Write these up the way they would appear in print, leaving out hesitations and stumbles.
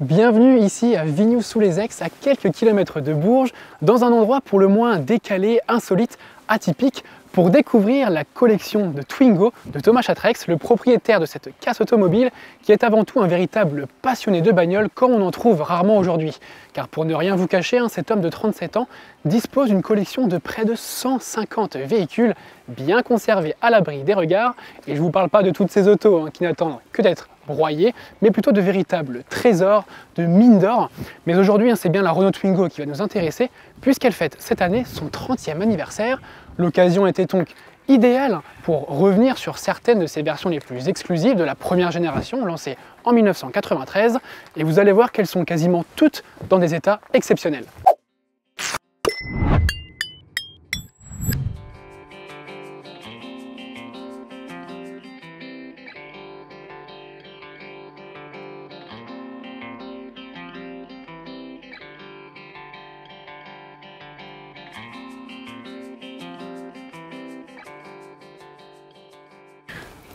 Bienvenue ici à Vignoux-sous-les-Aix, à quelques kilomètres de Bourges, dans un endroit pour le moins décalé, insolite, atypique, pour découvrir la collection de Twingo de Thomas Chatrex, le propriétaire de cette casse automobile, qui est avant tout un véritable passionné de bagnole, comme on en trouve rarement aujourd'hui. Car pour ne rien vous cacher, cet homme de 37 ans dispose d'une collection de près de 150 véhicules, bien conservés à l'abri des regards. Et je ne vous parle pas de toutes ces autos qui n'attendent que d'être broyés, mais plutôt de véritables trésors, de mines d'or. Mais aujourd'hui, c'est bien la Renault Twingo qui va nous intéresser, puisqu'elle fête cette année son 30e anniversaire. L'occasion était donc idéale pour revenir sur certaines de ses versions les plus exclusives de la première génération, lancée en 1993, et vous allez voir qu'elles sont quasiment toutes dans des états exceptionnels.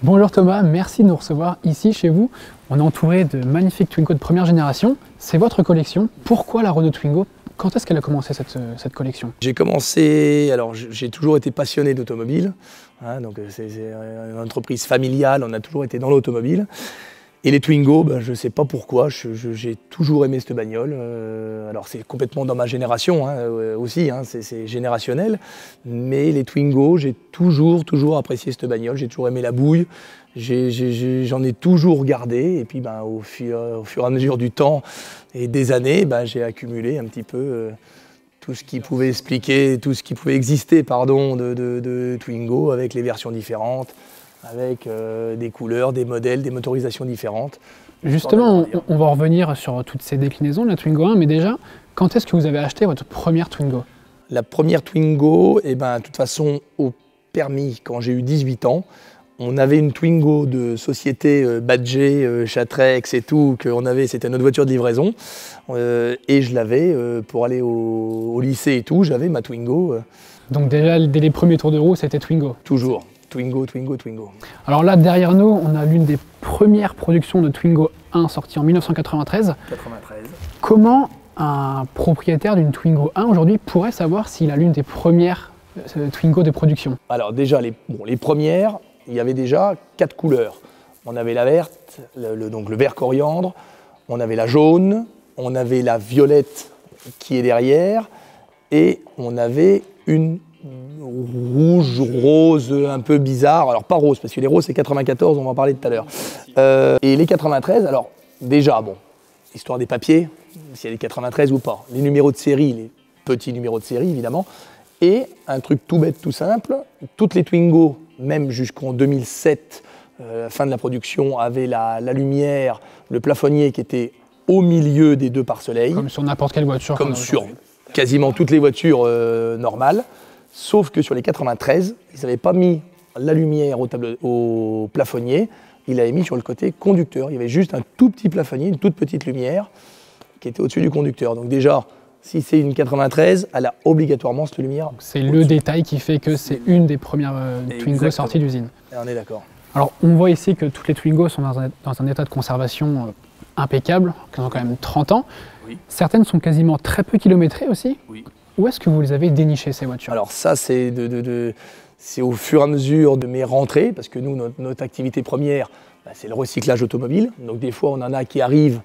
Bonjour Thomas, merci de nous recevoir ici chez vous. On est entouré de magnifiques Twingo de première génération. C'est votre collection. Pourquoi la Renault Twingo? Quand est-ce qu'elle a commencé cette collection? J'ai commencé, alors j'ai toujours été passionné d'automobile, donc c'est une entreprise familiale, on a toujours été dans l'automobile. Et les Twingo, je ne sais pas pourquoi, j'ai toujours aimé cette bagnole. Alors c'est complètement dans ma génération aussi, c'est générationnel. Mais les Twingo, j'ai toujours apprécié cette bagnole, j'ai toujours aimé la bouille. J'en ai toujours gardé. Et puis au fur et à mesure du temps et des années, j'ai accumulé un petit peu tout ce qui pouvait expliquer, tout ce qui pouvait exister de Twingo avec les versions différentes, avec des couleurs, des modèles, des motorisations différentes. Justement, on va revenir sur toutes ces déclinaisons de la Twingo 1, mais déjà, quand est-ce que vous avez acheté votre première Twingo? La première Twingo, de toute façon, au permis, quand j'ai eu 18 ans, on avait une Twingo de société badgée, Chatrex et tout, c'était notre voiture de livraison, et je l'avais pour aller au lycée et tout, j'avais ma Twingo. Donc déjà, dès les premiers tours de roue, c'était Twingo? Toujours. Twingo. Alors là, derrière nous, on a l'une des premières productions de Twingo 1 sortie en 1993. Comment un propriétaire d'une Twingo 1 aujourd'hui pourrait savoir s'il a l'une des premières Twingo de production? Alors déjà, les premières, il y avait déjà 4 couleurs. On avait la verte, donc le vert coriandre, on avait la jaune, on avait la violette qui est derrière, et on avait une rouge, rose, un peu bizarre. Alors pas rose, parce que les roses c'est 94, on va en parler tout à l'heure. Et les 93, alors déjà, histoire des papiers, s'il y a les 93 ou pas. Les numéros de série, les petits numéros de série évidemment. Et un truc tout bête, tout simple, toutes les Twingo, même jusqu'en 2007, la fin de la production, avaient la lumière, le plafonnier qui était au milieu des deux pare-soleil. Comme sur n'importe quelle voiture. Comme sur quasiment toutes les voitures normales. Sauf que sur les 93, ils n'avaient pas mis la lumière au plafonnier, ils l'avaient mis sur le côté conducteur. Il y avait juste un tout petit plafonnier, une toute petite lumière qui était au-dessus du conducteur. Donc déjà, si c'est une 93, elle a obligatoirement cette lumière. C'est le détail qui fait que c'est une des premières Twingo sorties d'usine. On est d'accord. Alors on voit ici que toutes les Twingo sont dans un état de conservation impeccable, qui ont quand même 30 ans. Oui. Certaines sont quasiment très peu kilométrées aussi. Oui. Où est-ce que vous les avez dénichées, ces voitures? Alors ça, c'est au fur et à mesure de mes rentrées, parce que nous, notre activité première, c'est le recyclage automobile. Donc des fois, on en a qui arrivent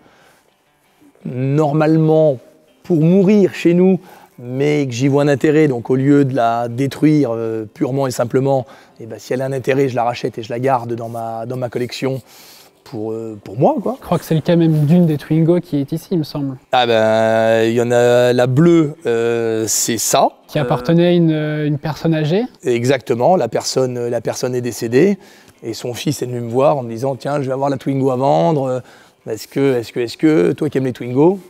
normalement pour mourir chez nous, mais que j'y vois un intérêt. Donc au lieu de la détruire purement et simplement, si elle a un intérêt, je la rachète et je la garde dans ma collection. Pour moi, quoi. Je crois que c'est le cas même d'une des Twingo qui est ici, il me semble. Il y en a la bleue, c'est ça. Qui appartenait à une personne âgée. Exactement, la personne est décédée et son fils est venu me voir en me disant tiens, je vais avoir la Twingo à vendre. Est-ce que toi qui aimes les Twingo,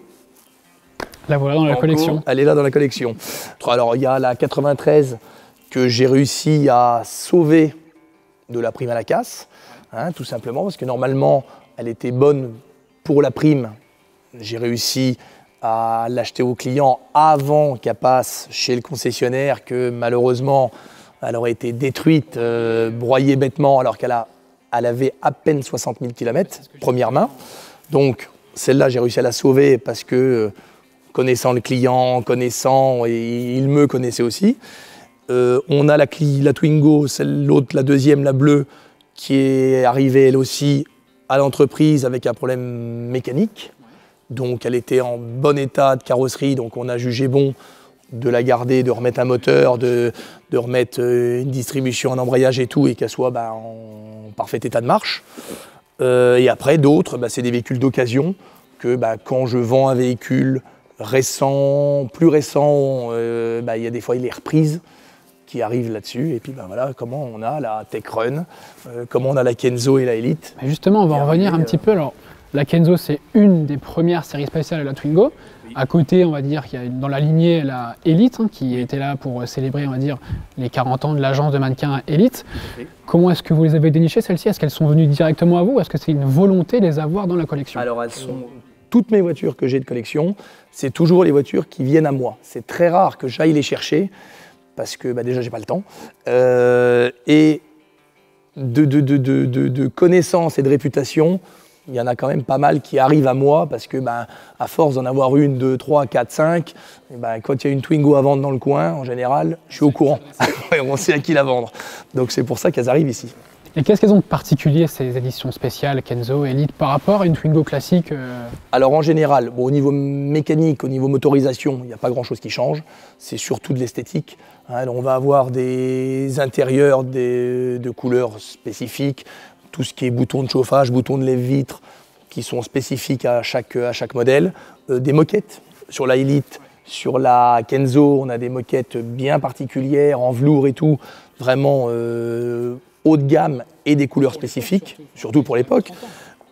la voilà dans la collection. Elle est là dans la collection. Alors il y a la 93 que j'ai réussi à sauver de la prime à la casse. Tout simplement parce que normalement elle était bonne pour la prime. J'ai réussi à l'acheter au client avant qu'elle passe chez le concessionnaire, que malheureusement elle aurait été détruite, broyée bêtement alors qu'elle avait à peine 60 000 km, première main. Donc celle-là, j'ai réussi à la sauver parce que, connaissant le client, et il me connaissait aussi. On a la Twingo, l'autre, la deuxième, la bleue, qui est arrivée elle aussi à l'entreprise avec un problème mécanique. Donc elle était en bon état de carrosserie, donc on a jugé bon de la garder, de remettre un moteur, de remettre une distribution, un embrayage et tout, et qu'elle soit en parfait état de marche. Et après d'autres, c'est des véhicules d'occasion que quand je vends un véhicule récent, plus récent, il y a des fois les reprises qui arrivent là-dessus. Et puis voilà comment on a la Tech Run, comment on a la Kenzo et la Elite. Mais justement, on va en revenir un petit peu. Alors, la Kenzo, c'est une des premières séries spéciales de la Twingo. Oui. À côté, on va dire qu'il y a dans la lignée la Elite, qui était là pour célébrer, on va dire, les 40 ans de l'agence de mannequins Elite. Comment est-ce que vous les avez dénichées, celles-ci? Est-ce qu'elles sont venues directement à vous? Est-ce que c'est une volonté de les avoir dans la collection? Alors, elles sont... Toutes mes voitures que j'ai de collection, c'est toujours les voitures qui viennent à moi. C'est très rare que j'aille les chercher, parce que déjà, j'ai pas le temps. Et de connaissances et de réputation, il y en a quand même pas mal qui arrivent à moi, parce que à force d'en avoir une, deux, trois, quatre, cinq, quand il y a une Twingo à vendre dans le coin, en général, je suis au courant. On sait à qui la vendre. Donc c'est pour ça qu'elles arrivent ici. Et qu'est-ce qu'elles ont de particulier, ces éditions spéciales Kenzo, Elite, par rapport à une Twingo classique? Alors en général, au niveau mécanique, au niveau motorisation, il n'y a pas grand-chose qui change. C'est surtout de l'esthétique. On va avoir des intérieurs de couleurs spécifiques, tout ce qui est boutons de chauffage, boutons de lève-vitre, qui sont spécifiques à chaque modèle. Des moquettes sur la Elite, sur la Kenzo, on a des moquettes bien particulières, en velours et tout, vraiment haut de gamme et des couleurs spécifiques, surtout pour l'époque.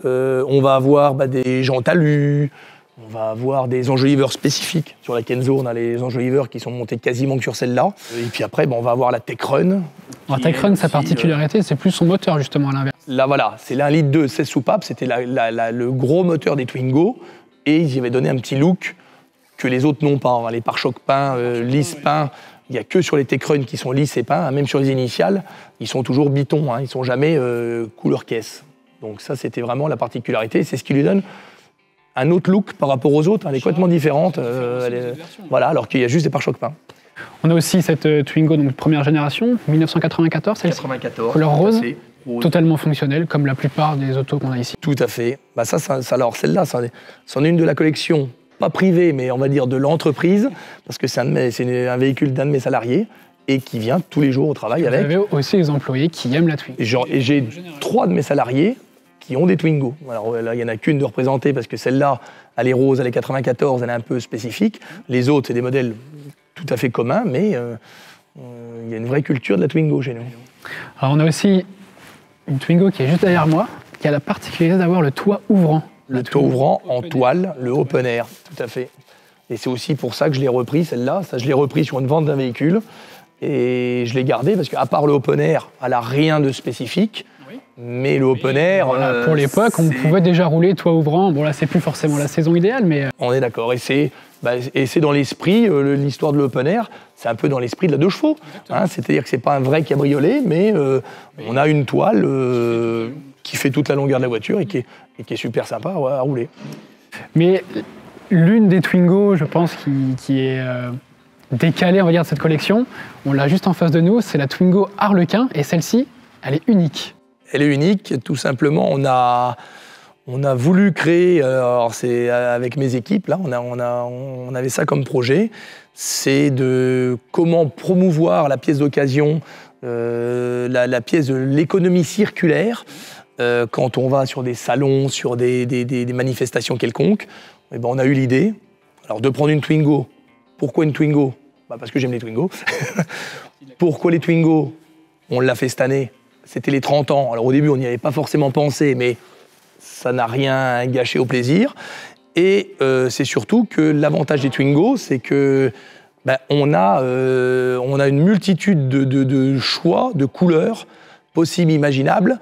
On va avoir des jantes alu, on va avoir des enjoliveurs spécifiques. Sur la Kenzo, on a les enjoliveurs qui sont montés quasiment que sur celle-là. Et puis après, on va avoir la Tech Run. La Tech Run, sa particularité, c'est plus son moteur, justement, à l'inverse. Là, voilà, c'est l'1,2 litre 16 soupapes, c'était le gros moteur des Twingo, et ils y avaient donné un petit look que les autres n'ont pas. Les pare-chocs peints, lisses peints, il n'y a que sur les Tech Run qui sont lisses et peints, même sur les initiales, ils sont toujours bitons, ils ne sont jamais couleur caisse. Donc ça, c'était vraiment la particularité, c'est ce qui lui donne un autre look par rapport aux autres, elle est complètement différente, voilà, alors qu'il y a juste des pare-chocs peints. On a aussi cette Twingo, donc première génération, 1994, celle-ci, couleur rose, totalement fonctionnelle, comme la plupart des autos qu'on a ici. Tout à fait. Alors celle-là, c'en est une de la collection, pas privée, mais on va dire de l'entreprise, parce que c'est un véhicule d'un de mes salariés, et qui vient tous les jours au travail avec. Vous avez aussi les employés qui aiment la Twingo. Et j'ai 3 de mes salariés qui ont des Twingo. Alors là, il n'y en a qu'une de représentée, parce que celle-là, elle est rose, elle est 94, elle est un peu spécifique. Les autres, c'est des modèles tout à fait communs, mais il y a une vraie culture de la Twingo chez nous. Alors on a aussi une Twingo qui est juste derrière moi, qui a la particularité d'avoir le toit ouvrant. Le toit ouvrant en toile, le open air, tout à fait. Et c'est aussi pour ça que je l'ai repris, celle-là. Ça, je l'ai repris sur une vente d'un véhicule. Et je l'ai gardé parce qu'à part le open air, elle n'a rien de spécifique. Mais le open air... Voilà, pour l'époque, on pouvait déjà rouler toit ouvrant. Bon, là, c'est plus forcément la saison idéale, mais... On est d'accord. Et c'est dans l'esprit, l'histoire de l'open air, c'est un peu dans l'esprit de la 2 chevaux. C'est-à-dire que c'est pas un vrai cabriolet, mais on a une toile qui fait toute la longueur de la voiture et qui est super sympa à rouler. Mais l'une des Twingo, je pense, qui est décalée, on va dire, de cette collection, on l'a juste en face de nous, c'est la Twingo Harlequin, et celle-ci, elle est unique. Elle est unique, tout simplement. On a voulu créer, alors c'est avec mes équipes, là, on avait ça comme projet, c'est de comment promouvoir la pièce d'occasion, la pièce de l'économie circulaire, quand on va sur des salons, sur des manifestations quelconques. Et on a eu l'idée de prendre une Twingo. Pourquoi une Twingo? Parce que j'aime les Twingo. Pourquoi les Twingo? On l'a fait cette année. C'était les 30 ans. Alors au début, on n'y avait pas forcément pensé, mais ça n'a rien gâché au plaisir. Et c'est surtout que l'avantage des Twingo, c'est que on a une multitude de choix, de couleurs possibles, imaginables,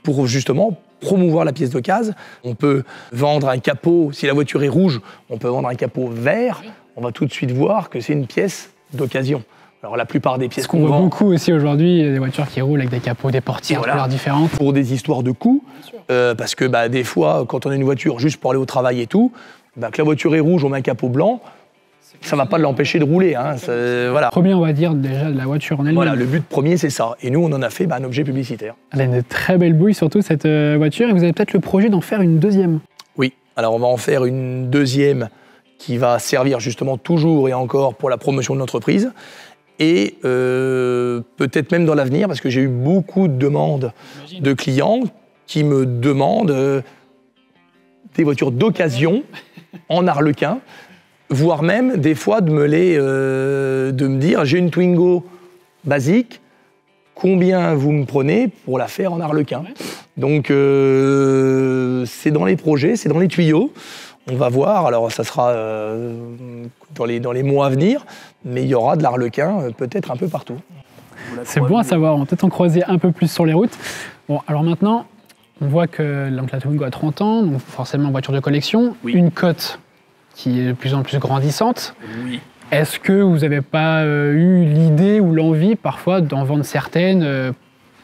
pour justement promouvoir la pièce d'occasion. On peut vendre un capot, si la voiture est rouge, on peut vendre un capot vert. On va tout de suite voir que c'est une pièce d'occasion. Alors la plupart des pièces qu'on voit beaucoup aussi aujourd'hui, des voitures qui roulent avec des capots, des portières de couleurs différentes. Pour des histoires de coûts, parce que des fois, quand on a une voiture juste pour aller au travail et tout, que la voiture est rouge, on met un capot blanc, ça ne va pas l'empêcher de rouler. Hein, voilà. Premier, on va dire déjà de la voiture en elle-même. Voilà, le but premier, c'est ça. Et nous, on en a fait un objet publicitaire. Elle a une très belle bouille, surtout cette voiture. Et vous avez peut-être le projet d'en faire une deuxième. Oui, alors on va en faire une deuxième qui va servir justement toujours et encore pour la promotion de l'entreprise. Et peut-être même dans l'avenir, parce que j'ai eu beaucoup de demandes de clients qui me demandent des voitures d'occasion en arlequin, voire même des fois de me dire j'ai une Twingo basique, combien vous me prenez pour la faire en arlequin? Donc c'est dans les projets, c'est dans les tuyaux. On va voir, alors ça sera dans les mois à venir, mais il y aura de l'arlequin peut-être un peu partout. C'est bon à savoir, on va peut-être en croiser un peu plus sur les routes. Bon, alors maintenant, on voit que la Twingo a 30 ans, donc forcément voiture de collection, une cote qui est de plus en plus grandissante. Oui. Est-ce que vous n'avez pas eu l'idée ou l'envie parfois d'en vendre certaines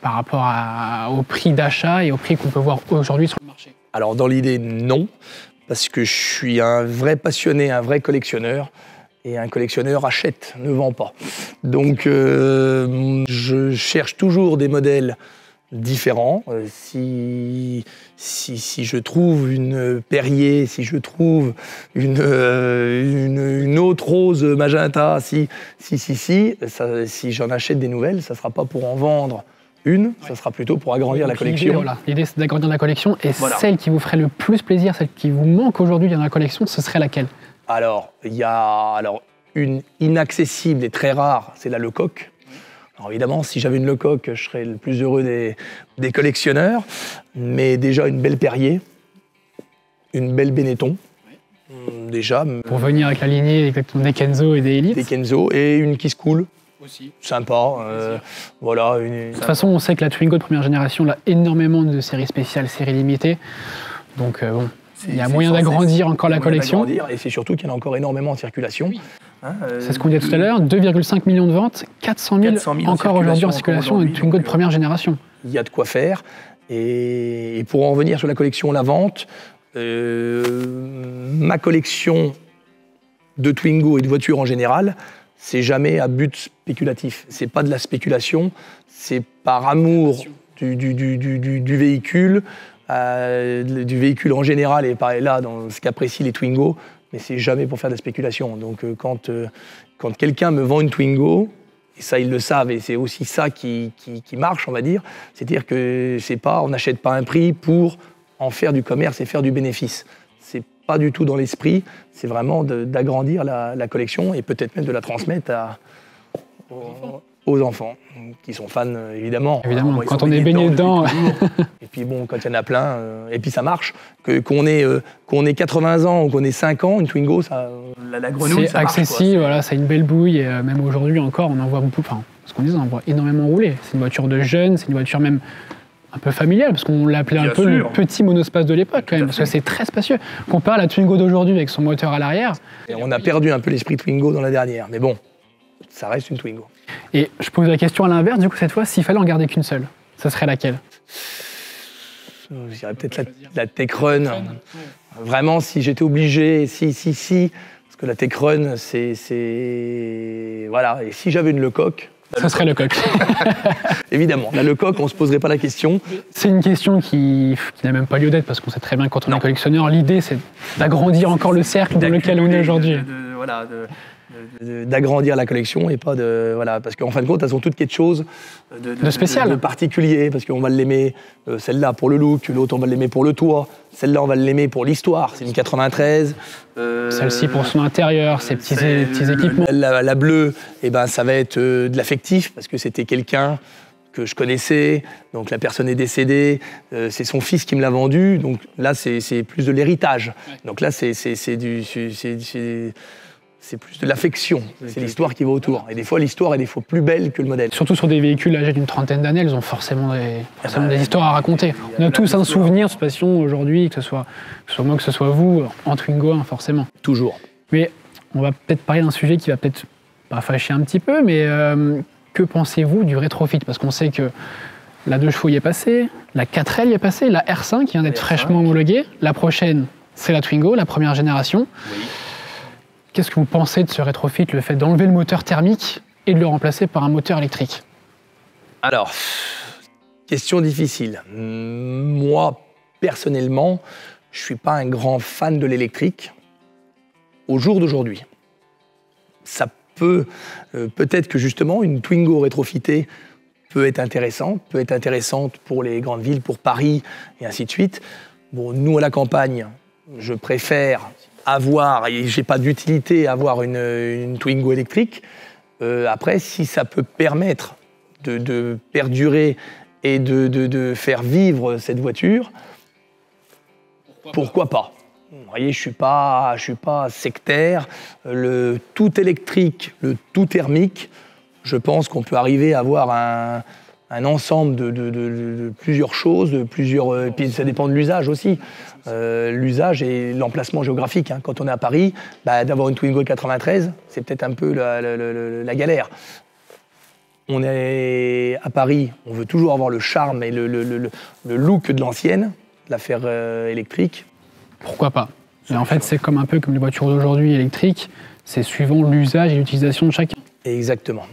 par rapport au prix d'achat et au prix qu'on peut voir aujourd'hui sur le marché? Alors dans l'idée, non, parce que je suis un vrai passionné, un vrai collectionneur. Et un collectionneur achète, ne vend pas. Donc je cherche toujours des modèles différents. Si je trouve une Perrier, si je trouve une autre rose magenta, si j'en achète des nouvelles, ça ne sera pas pour en vendre une, ça sera plôt pour agrandir la collection. L'idée, c'est d'agrandir la collection. Et celle qui vous ferait le plus plaisir, celle qui vous manque aujourd'hui dans la collection, ce serait laquelle? Alors, il y a une inaccessible et très rare, c'est la Lecoq. Alors évidemment, si j'avais une Lecoq, je serais le plus heureux des collectionneurs. Mais déjà, une belle Perrier, une belle Benetton, déjà. Pour venir avec la lignée exactement des Kenzo et des Elite. Des Kenzo et une Kiss Cool. Aussi. Sympa. Voilà. De toute façon, on sait que la Twingo de première génération a énormément de séries spéciales, séries limitées. Donc bon, il y a moyen d'agrandir encore la collection. Et c'est surtout qu'il y en a encore énormément en circulation. Oui. C'est ce qu'on disait tout à l'heure, 2,5 millions de ventes, 400 000 encore aujourd'hui en circulation, une Twingo de première génération. Il y a de quoi faire. Et pour en revenir sur la collection, la vente, ma collection de Twingo et de voitures en général, c'est jamais à but spéculatif. C'est pas de la spéculation, c'est par amour du véhicule, du véhicule en général, et pareil là, dans ce qu'apprécient les Twingo, mais c'est jamais pour faire de la spéculation. Donc quand quelqu'un me vend une Twingo, et ça ils le savent, et c'est aussi ça qui marche, on va dire, c'est-à-dire que on n'achète pas un prix pour en faire du commerce et faire du bénéfice. C'est pas du tout dans l'esprit, c'est vraiment d'agrandir la collection et peut-être même de la transmettre aux enfants, qui sont fans évidemment. Évidemment, alors, quand on est baigné dedans. Et puis bon, quand il y en a plein, et puis ça marche, qu'on ait 80 ans ou qu'on ait 5 ans, une Twingo, la grenouille, c'est accessible, voilà, ça a une belle bouille, et même aujourd'hui encore, on en voit beaucoup, enfin, ce qu'on disait, on en voit énormément rouler. C'est une voiture de jeunes, c'est une voiture même un peu familiale, parce qu'on l'appelait un peu le petit monospace de l'époque quand même, parce que c'est très spacieux. Comparé à la Twingo d'aujourd'hui avec son moteur à l'arrière. On a perdu un peu l'esprit Twingo dans la dernière, mais bon, ça reste une Twingo. Et je pose la question à l'inverse, du coup, cette fois, s'il fallait en garder qu'une seule, ce serait laquelle? Je dirais peut-être la Tech Run. Vraiment, si j'étais obligé, parce que la Tech Run, voilà, et si j'avais une Lecoq... Ça serait Lecoq. Évidemment, la Lecoq, on ne se poserait pas la question. C'est une question qui n'a même pas lieu d'être, parce qu'on sait très bien que quand on est collectionneur, l'idée, c'est d'agrandir encore le cercle dans lequel on est aujourd'hui. D'agrandir la collection et pas de... Voilà, parce qu'en fin de compte, elles ont toutes quelque chose de spécial. De particulier, parce qu'on va l'aimer, celle-là pour le look, l'autre on va l'aimer pour le toit, celle-là on va l'aimer pour l'histoire, c'est une 93. Celle-ci pour son intérieur, ses petits équipements. La bleue, eh ben, ça va être de l'affectif, parce que c'était quelqu'un que je connaissais, donc la personne est décédée, c'est son fils qui me l'a vendu, donc là c'est plus de l'héritage. Ouais. Donc là c'est plus de l'affection, c'est l'histoire qui va autour. Et des fois, l'histoire est des fois plus belle que le modèle. Surtout sur des véhicules âgés d'une trentaine d'années, elles ont forcément des histoires à raconter. On a tous un souvenir de cette passion aujourd'hui, que ce soit moi, que ce soit vous, en Twingo, forcément. Toujours. Mais on va peut-être parler d'un sujet qui va peut-être pas fâché un petit peu, mais que pensez-vous du rétrofit? Parce qu'on sait que la 2 chevaux y est passée, la 4L y est passée, la R5 qui vient d'être fraîchement homologuée. La prochaine, c'est la Twingo, la première génération. Oui. Qu'est-ce que vous pensez de ce rétrofit, le fait d'enlever le moteur thermique et de le remplacer par un moteur électrique? Alors, question difficile. Moi, personnellement, je ne suis pas un grand fan de l'électrique au jour d'aujourd'hui. Ça peut-être que justement une Twingo rétrofitée peut être intéressante pour les grandes villes, pour Paris et ainsi de suite. Bon, nous à la campagne, je préfère avoir, et j'ai pas d'utilité à avoir une Twingo électrique. Après, si ça peut permettre de perdurer et de faire vivre cette voiture, pourquoi pas? Vous voyez, je suis pas sectaire. Le tout électrique, le tout thermique, je pense qu'on peut arriver à avoir un ensemble de plusieurs choses, et puis ça dépend de l'usage aussi. L'usage et l'emplacement géographique. Hein. Quand on est à Paris, d'avoir une Twingo 93, c'est peut-être un peu la galère. On est à Paris, on veut toujours avoir le charme et le look de l'ancienne, l'affaire électrique. Pourquoi pas? Mais en fait, c'est un peu comme les voitures d'aujourd'hui électriques, c'est suivant l'usage et l'utilisation de chacun. Exactement.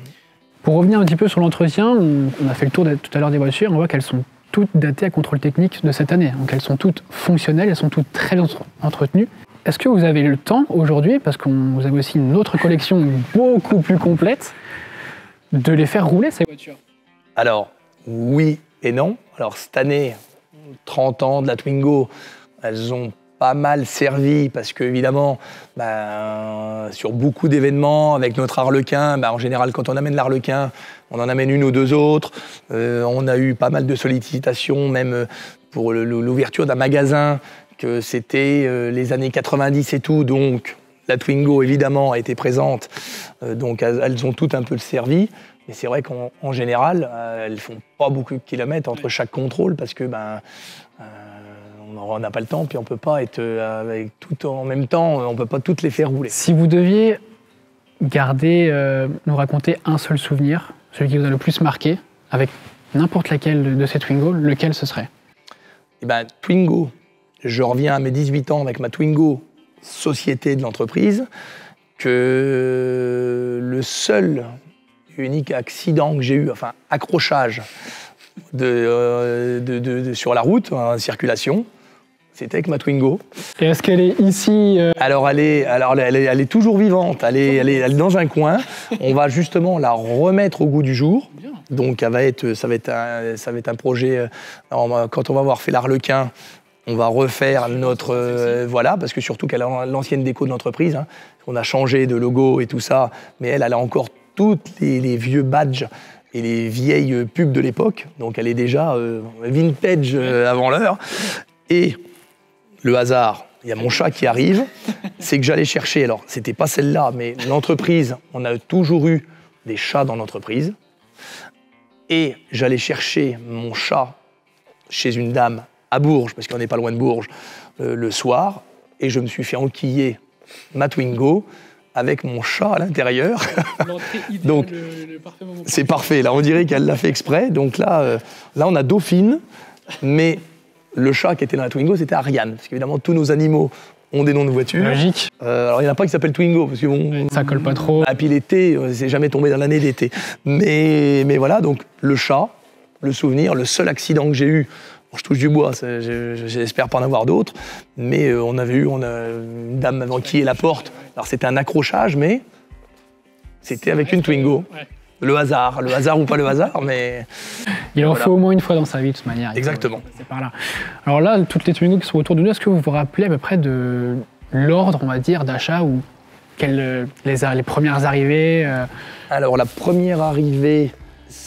Pour revenir un petit peu sur l'entretien, on a fait le tour tout à l'heure des voitures, on voit qu'elles sont toutes datées à contrôle technique de cette année. Donc elles sont toutes fonctionnelles, elles sont toutes très entretenues. Est-ce que vous avez le temps aujourd'hui, parce que vous avez aussi une autre collection beaucoup plus complète, de les faire rouler ces voitures? Alors, oui et non. Alors cette année, 30 ans de la Twingo, elles ont pas mal servi parce qu'évidemment, sur beaucoup d'événements, avec notre Harlequin, en général, quand on amène l'Harlequin, on en amène une ou deux autres. On a eu pas mal de sollicitations, même pour l'ouverture d'un magasin, que c'était les années 90 et tout. Donc, la Twingo, évidemment, a été présente. Donc, elles ont toutes un peu servi. Mais c'est vrai qu'en général, elles font pas beaucoup de kilomètres entre chaque contrôle parce que on n'a pas le temps, puis on peut pas être avec tout en même temps, on peut pas toutes les faire rouler. Si vous deviez nous raconter un seul souvenir, celui qui vous a le plus marqué, avec n'importe laquelle de ces Twingo, lequel ce serait? Twingo, je reviens à mes 18 ans avec ma Twingo société de l'entreprise, que le seul unique accident que j'ai eu, enfin accrochage sur la route, en circulation, c'était avec ma Twingo. Et est-ce qu'elle est ici Alors elle est toujours vivante, elle est dans un coin. On va justement la remettre au goût du jour. Donc ça va être un projet, quand on va avoir fait l'Harlequin, on va refaire notre... voilà, parce que surtout qu'elle a l'ancienne déco de l'entreprise. Hein. On a changé de logo et tout ça, mais elle a encore toutes les vieux badges et les vieilles pubs de l'époque. Donc elle est déjà vintage avant l'heure. Et le hasard, il y a mon chat qui arrive, c'est que j'allais chercher, alors c'était pas celle-là, mais l'entreprise, on a toujours eu des chats dans l'entreprise. Et j'allais chercher mon chat chez une dame à Bourges, parce qu'on n'est pas loin de Bourges, le soir, et je me suis fait enquiller ma Twingo avec mon chat à l'intérieur. Donc c'est parfait, là on dirait qu'elle l'a fait exprès. Donc là on a Dauphine, mais le chat qui était dans la Twingo, c'était Ariane, parce qu'évidemment tous nos animaux ont des noms de voitures. Logique. Alors il n'y en a pas qui s'appelle Twingo, parce que bon, ça colle pas trop. Et puis l'été, c'est jamais tombé dans l'année d'été. Mais voilà, donc le chat, le souvenir, le seul accident que j'ai eu. Je touche du bois, j'espère pas en avoir d'autres, mais on a une dame m'avait enquillé la porte. Alors c'était un accrochage, mais c'était avec une Twingo. Ouais. Le hasard ou pas le hasard, mais... Il en faut au moins une fois dans sa vie, de toute manière. Exactement. C'est par là. Alors là, toutes les Twingo qui sont autour de nous, est-ce que vous vous rappelez à peu près de l'ordre, on va dire, d'achat ou les premières arrivées Alors la première arrivée,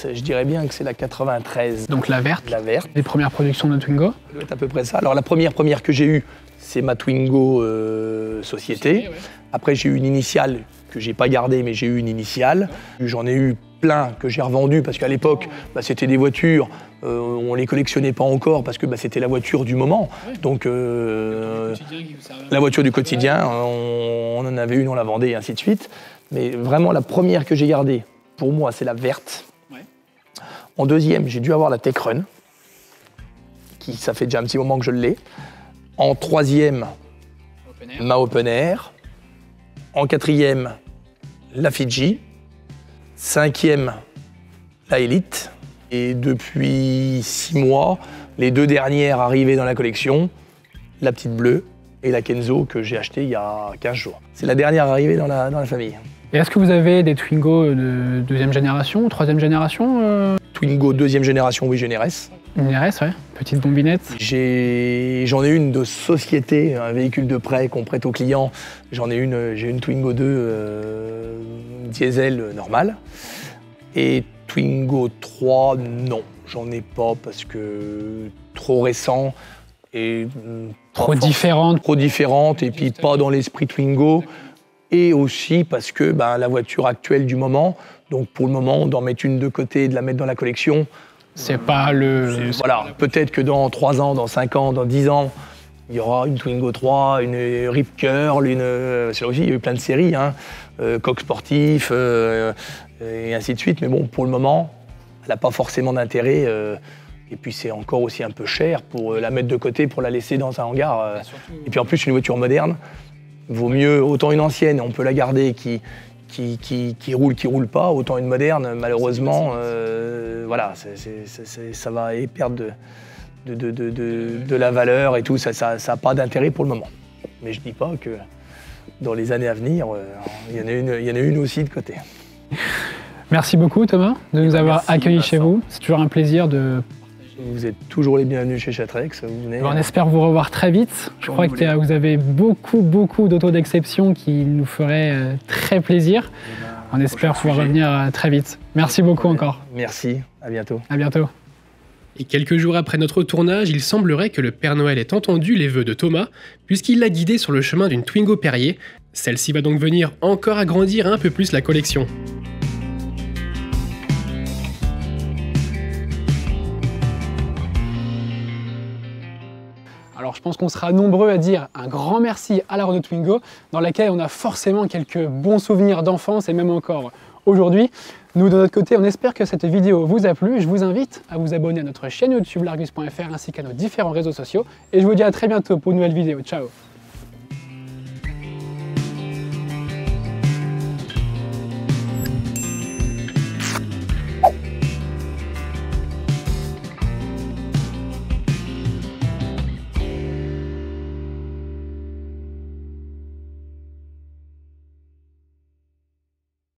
je dirais bien que c'est la 93. Donc la verte. La verte. Les premières productions de Twingo. C'est à peu près ça. Alors la première que j'ai eue, c'est ma Twingo société. Ouais. Après j'ai eu une initiale que j'ai pas gardée, mais j'ai eu une initiale. J'en ai eu plein que j'ai revendu parce qu'à l'époque, c'était des voitures, on les collectionnait pas encore parce que c'était la voiture du moment. Donc la voiture du quotidien, on en avait une, on la vendait et ainsi de suite. Mais vraiment, la première que j'ai gardée, pour moi, c'est la verte. Ouais. En deuxième, j'ai dû avoir la Tech Run, ça fait déjà un petit moment que je l'ai. En troisième, ma Open Air. En quatrième, la Fiji. Cinquième, la Elite. Et depuis 6 mois, les 2 dernières arrivées dans la collection, la petite bleue et la Kenzo que j'ai achetée il y a 15 jours. C'est la dernière arrivée dans la famille. Et est-ce que vous avez des Twingo de 2e génération, 3e génération Twingo 2e génération, oui, j'ai une RS. Une RS, ouais. Petite bombinette. J'en ai une de société, un véhicule de prêt qu'on prête aux clients. J'ai une Twingo 2 diesel normale. Et Twingo 3, non, j'en ai pas parce que trop récent et trop différente. Trop différente et puis pas dans l'esprit Twingo. Et aussi parce que la voiture actuelle du moment, donc pour le moment, d'en mettre une de côté et de la mettre dans la collection, c'est pas le... Voilà, peut-être que dans 3 ans, dans 5 ans, dans 10 ans, il y aura une Twingo 3, une Rip Curl, c'est là aussi, il y a eu plein de séries, hein, coq sportif, et ainsi de suite. Mais bon, pour le moment, elle n'a pas forcément d'intérêt. Et puis c'est encore aussi un peu cher pour la mettre de côté, pour la laisser dans un hangar. Et puis en plus, une voiture moderne, vaut mieux, autant une ancienne, on peut la garder, qui roule pas, autant une moderne, malheureusement, voilà, ça va perdre de la valeur et tout, ça n'a pas d'intérêt pour le moment. Mais je dis pas que dans les années à venir, il y en a une aussi de côté. Merci beaucoup Thomas de nous avoir accueillis chez vous. C'est toujours un plaisir de... Vous êtes toujours les bienvenus chez Chatrex. On espère vous revoir très vite. Je crois que vous avez beaucoup d'autos d'exception qui nous feraient très plaisir. On espère pouvoir revenir très vite. Merci beaucoup encore. Merci, à bientôt. À bientôt. Et quelques jours après notre tournage, il semblerait que le Père Noël ait entendu les vœux de Thomas, puisqu'il l'a guidé sur le chemin d'une Twingo Perrier. Celle-ci va donc venir encore agrandir un peu plus la collection. Alors je pense qu'on sera nombreux à dire un grand merci à la Renault Twingo, dans laquelle on a forcément quelques bons souvenirs d'enfance et même encore aujourd'hui. Nous, de notre côté, on espère que cette vidéo vous a plu. Je vous invite à vous abonner à notre chaîne YouTube largus.fr ainsi qu'à nos différents réseaux sociaux. Et je vous dis à très bientôt pour une nouvelle vidéo. Ciao!